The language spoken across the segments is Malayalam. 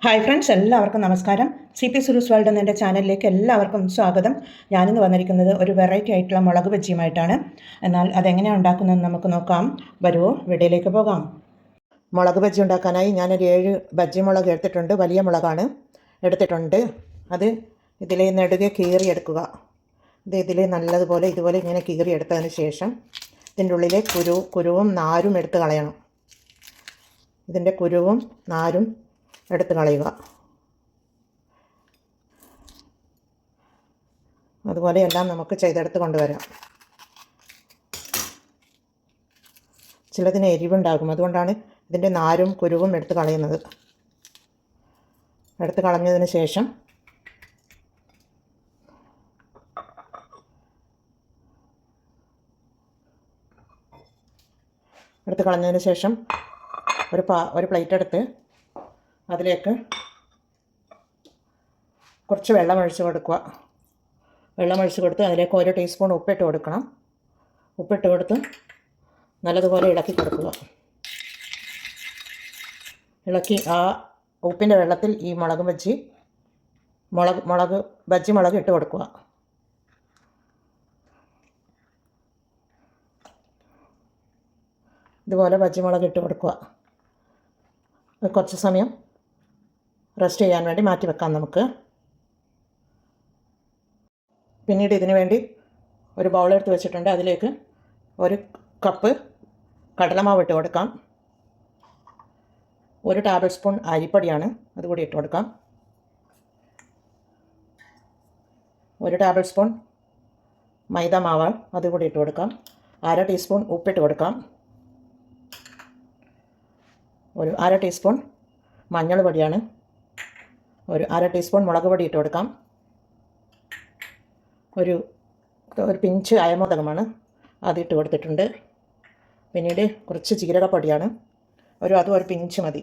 ഹായ് ഫ്രണ്ട്സ്, എല്ലാവർക്കും നമസ്കാരം. സി പി സുരൂസ് വേൾഡ് എന്ന എൻ്റെ ചാനലിലേക്ക് എല്ലാവർക്കും സ്വാഗതം. ഞാനിന്ന് വന്നിരിക്കുന്നത് ഒരു വെറൈറ്റി ആയിട്ടുള്ള മുളക് ബജ്ജിയുമായിട്ടാണ്. എന്നാൽ അതെങ്ങനെയാണ് ഉണ്ടാക്കുന്നതെന്ന് നമുക്ക് നോക്കാം. വരുമോ, വീഡിയോയിലേക്ക് പോകാം. മുളക് ബജ്ജി ഉണ്ടാക്കാനായി ഞാനൊരു 7 ബജ്ജി മുളക് എടുത്തിട്ടുണ്ട്. വലിയ മുളകാണ് എടുത്തിട്ടുണ്ട്. അത് ഇതിലെ നെടുകെ കീറിയെടുക്കുക. ഇതിൽ നല്ലതുപോലെ ഇതുപോലെ ഇങ്ങനെ കീറിയെടുത്തതിന് ശേഷം ഇതിൻ്റെ ഉള്ളിലെ കുരുവും നാരും എടുത്ത് കളയണം. ഇതിൻ്റെ കുരുവും നാരും എടുത്ത് കളയുക. അതുപോലെ എല്ലാം നമുക്ക് ചെയ്തെടുത്ത് കൊണ്ടുവരാം. ചിലതിന് എരിവുണ്ടാകും, അതുകൊണ്ടാണ് ഇതിൻ്റെ നാരും കുരുവും എടുത്ത് കളയുന്നത്. എടുത്ത് കളഞ്ഞതിന് ശേഷം ഒരു പ്ലേറ്റ് എടുത്ത് അതിലേക്ക് കുറച്ച് വെള്ളം ഒഴിച്ച് കൊടുക്കുക. വെള്ളം ഒഴിച്ച് കൊടുത്ത് അതിലേക്ക് 1 ടീസ്പൂൺ ഉപ്പിട്ട് കൊടുക്കണം. ഉപ്പിട്ട് കൊടുത്ത് നല്ലതുപോലെ ഇളക്കി കൊടുക്കുക. ഇളക്കി ആ ഉപ്പിൻ്റെ വെള്ളത്തിൽ ഈ മുളക് ബജ്ജി മുളക് ഇട്ട് കൊടുക്കുക. ഇതുപോലെ ബജ്ജി മുളക് ഇട്ട് കൊടുക്കുക. കുറച്ച് സമയം റെസ്റ്റ് ചെയ്യാൻ വേണ്ടി മാറ്റി വെക്കാം നമുക്ക്. പിന്നീട് ഇതിനു വേണ്ടി ഒരു ബൗളെടുത്ത് വെച്ചിട്ടുണ്ട്. അതിലേക്ക് 1 കപ്പ് കടലമാവ് ഇട്ട് കൊടുക്കാം. 1 ടേബിൾ സ്പൂൺ അരിപ്പൊടിയാണ്, അതുകൂടി ഇട്ട് കൊടുക്കാം. 1 ടേബിൾ സ്പൂൺ മൈദ മാവ്, അതുകൂടി ഇട്ട് കൊടുക്കാം. 1/2 ടീസ്പൂൺ ഉപ്പിട്ട് കൊടുക്കാം. 1/2 ടീസ്പൂൺ മഞ്ഞൾ പൊടിയാണ്. 1/2 ടീസ്പൂൺ മുളക് പൊടി ഇട്ട് കൊടുക്കാം. ഒരു പിഞ്ച് അയമോദകമാണ്, അതിട്ട് കൊടുത്തിട്ടുണ്ട്. പിന്നീട് കുറച്ച് ജീരകപ്പൊടിയാണ്, അതും ഒരു പിഞ്ച് മതി.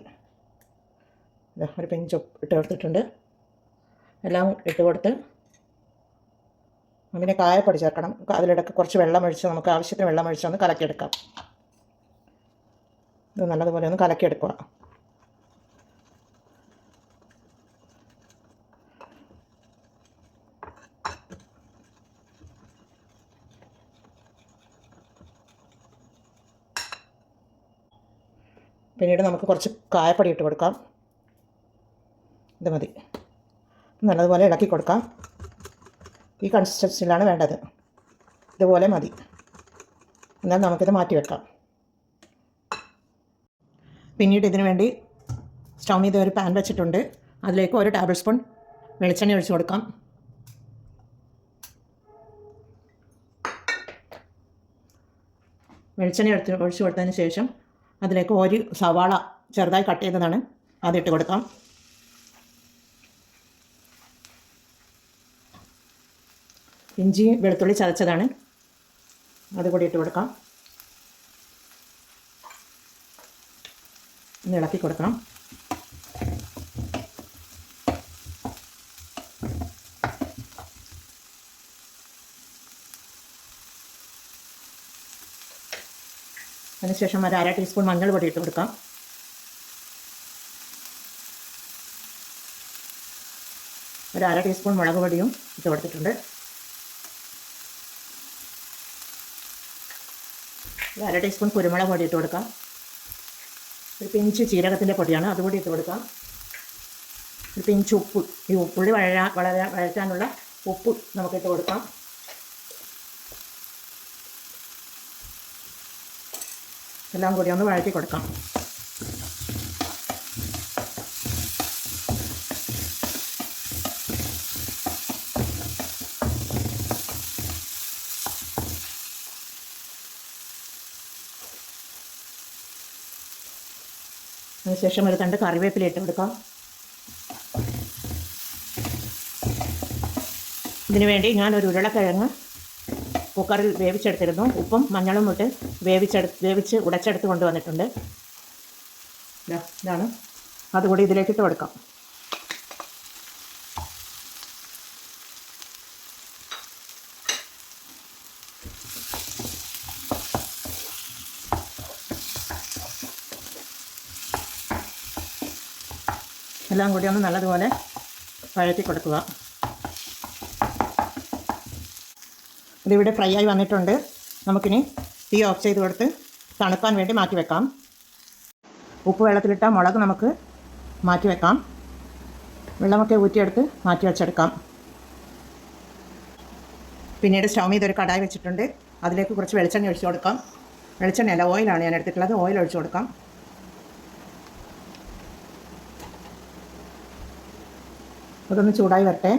ഒരു പിഞ്ച് ഇട്ട് കൊടുത്തിട്ടുണ്ട്. എല്ലാം ഇട്ട് കൊടുത്ത് പിന്നെ കായപ്പൊടി ചേർക്കണം. അതിലിടയ്ക്ക് കുറച്ച് വെള്ളം ഒഴിച്ച് നമുക്ക് ആവശ്യത്തിന് വെള്ളം ഒഴിച്ച് ഒന്ന് കലക്കിയെടുക്കാം. ഇത് നല്ലതുപോലെ ഒന്ന് കലക്കിയെടുക്കുക. പിന്നീട് നമുക്ക് കുറച്ച് കായപ്പൊടി ഇട്ട് കൊടുക്കാം. ഇത് മതി. നല്ലതുപോലെ ഇളക്കി കൊടുക്കാം. ഈ കൺസിസ്റ്റൻസിയിലാണ് വേണ്ടത്. ഇതുപോലെ മതി. എന്നാൽ നമുക്കിത് മാറ്റി വെക്കാം. പിന്നീട് ഇതിനു വേണ്ടി സ്റ്റൗ ചെയ്ത് ഒരു പാൻ വെച്ചിട്ടുണ്ട്. അതിലേക്ക് 1 ടേബിൾ സ്പൂൺ വെളിച്ചെണ്ണ ഒഴിച്ച് കൊടുക്കാം. വെളിച്ചെണ്ണ ഒഴിച്ച് കൊടുത്തതിന് ശേഷം അതിലേക്ക് 1 സവാള ചെറുതായി കട്ട് ചെയ്തതാണ്, അതിട്ട് കൊടുക്കാം. ഇഞ്ചി വെളുത്തുള്ളി ചതച്ചതാണ്, അതുകൂടി ഇട്ട് കൊടുക്കാം. ഒന്ന് ഇളക്കി കൊടുക്കണം. അതിനുശേഷം 1/2 ടീസ്പൂൺ മഞ്ഞൾ പൊടി ഇട്ട് കൊടുക്കാം. 1/2 ടീസ്പൂൺ മുളക് പൊടിയും ഇട്ട് കൊടുത്തിട്ടുണ്ട്. 1/2 ടീസ്പൂൺ കുരുമുളക് പൊടി ഇട്ട് കൊടുക്കാം. ഒരു പിഞ്ച് ജീരകത്തിൻ്റെ പൊടിയാണ്, അതുകൂടി ഇട്ട് കൊടുക്കാം. ഒരു പിഞ്ച് ഉപ്പ്, ഈ ഉപ്പുള്ളി വഴറ്റാനുള്ള ഉപ്പ് നമുക്കിട്ട് കൊടുക്കാം. എല്ലാം കൂടി ഒന്ന് വഴറ്റി കൊടുക്കാം. അതിനുശേഷം ഒരു തണ്ട് കറിവേപ്പില ഇട്ട് കൊടുക്കാം. ഇതിനു വേണ്ടി ഞാനൊരു ഉരുളക്കിഴങ്ങ് കുക്കറിൽ വേവിച്ചെടുത്തിരുന്നു. ഉപ്പും മഞ്ഞളും ഇട്ട് വേവിച്ച് ഉടച്ചെടുത്ത് കൊണ്ടുവന്നിട്ടുണ്ട്. ഇതാണ്, അതുകൂടി ഇതിലേക്കിട്ട് കൊടുക്കാം. എല്ലാം കൂടി ഒന്ന് നല്ലതുപോലെ വഴറ്റി കൊടുക്കുക. ഇതിവിടെ ഫ്രൈ ആയി വന്നിട്ടുണ്ട്. നമുക്കിനി തീ ഓഫ് ചെയ്ത് കൊടുത്ത് തണുക്കാൻ വേണ്ടി മാറ്റി വെക്കാം. ഉപ്പ് വെള്ളത്തിലിട്ട മുളക് നമുക്ക് മാറ്റി വെക്കാം. വെള്ളമൊക്കെ ഊറ്റിയെടുത്ത് മാറ്റി വെച്ചെടുക്കാം. പിന്നീട് സ്റ്റൗ ചെയ്ത് ഒരു കടായി വെച്ചിട്ടുണ്ട്. അതിലേക്ക് കുറച്ച് വെളിച്ചെണ്ണ ഒഴിച്ചു കൊടുക്കാം. വെളിച്ചെണ്ണയല്ല, ഓയിലാണ് ഞാൻ എടുത്തിട്ടുള്ളത്. ഓയിൽ ഒഴിച്ചു കൊടുക്കാം. അതൊന്ന് ചൂടായി വരട്ടെ.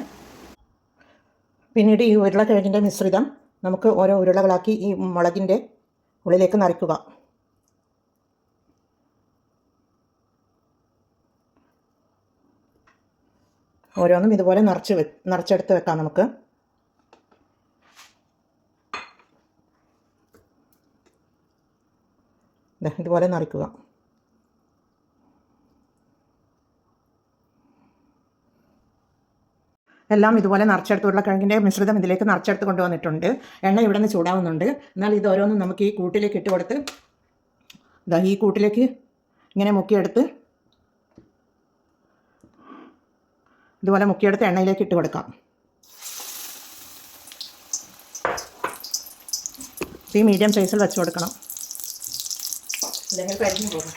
പിന്നീട് ഈ ഉരുളക്കിഴങ്ങിൻ്റെ മിശ്രിതം നമുക്ക് ഓരോ ഉരുളകളാക്കി ഈ മുളകിൻ്റെ ഉള്ളിലേക്ക് നിറയ്ക്കുക. ഓരോന്നും ഇതുപോലെ നിറച്ചെടുത്ത് വെക്കാം. നമുക്ക് ഇതുപോലെ നിറയ്ക്കുക. എല്ലാം ഇതുപോലെ നിറച്ചെടുത്ത് ഉരുളക്കിഴങ്ങിൻ്റെ മിശ്രിതം ഇതിലേക്ക് നിറച്ചെടുത്ത് കൊണ്ടുവന്നിട്ടുണ്ട്. എണ്ണ ഇവിടെ നിന്ന് ചൂടാവുന്നുണ്ട്. എന്നാൽ ഇത് ഓരോന്നും നമുക്ക് ഈ കൂട്ടിലേക്ക് ഇട്ട് കൊടുത്ത് ഈ കൂട്ടിലേക്ക് ഇങ്ങനെ മുക്കിയെടുത്ത് ഇതുപോലെ മുക്കിയെടുത്ത് എണ്ണയിലേക്ക് ഇട്ട് കൊടുക്കാം. തീ മീഡിയം സൈസിൽ വെച്ച് കൊടുക്കണം, അല്ലെങ്കിൽ കരിഞ്ഞു പോകും.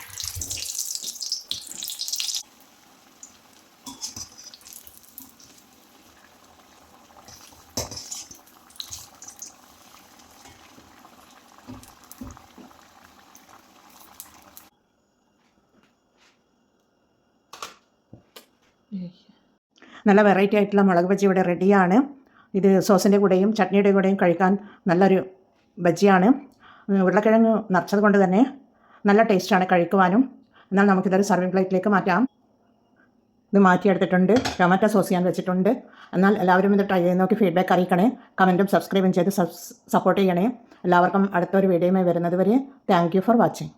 നല്ല വെറൈറ്റി ആയിട്ടുള്ള മുളക് ബജ്ജി ഇവിടെ റെഡിയാണ്. ഇത് സോസിൻ്റെ കൂടെയും ചട്നിയുടെ കൂടെയും കഴിക്കാൻ നല്ലൊരു ബജ്ജിയാണ്. ഉരുളക്കിഴങ്ങ് നിറച്ചത് കൊണ്ട് തന്നെ നല്ല ടേസ്റ്റാണ് കഴിക്കുവാനും. എന്നാൽ നമുക്കിതൊരു സർവിംഗ് പ്ലേറ്റിലേക്ക് മാറ്റാം. ഇത് മാറ്റിയെടുത്തിട്ടുണ്ട്. ടൊമാറ്റോ സോസ് ഞാൻ വെച്ചിട്ടുണ്ട്. എന്നാൽ എല്ലാവരും ഇത് ട്രൈ ചെയ്ത് നോക്കി ഫീഡ്ബാക്ക് അറിയിക്കണേ. കമൻറ്റും സബ്സ്ക്രൈബും ചെയ്ത് സപ്പോർട്ട് ചെയ്യണേ. എല്ലാവർക്കും അടുത്തൊരു വീഡിയോയുമായി വരുന്നത് വരെ താങ്ക് യു ഫോർ വാച്ചിങ്.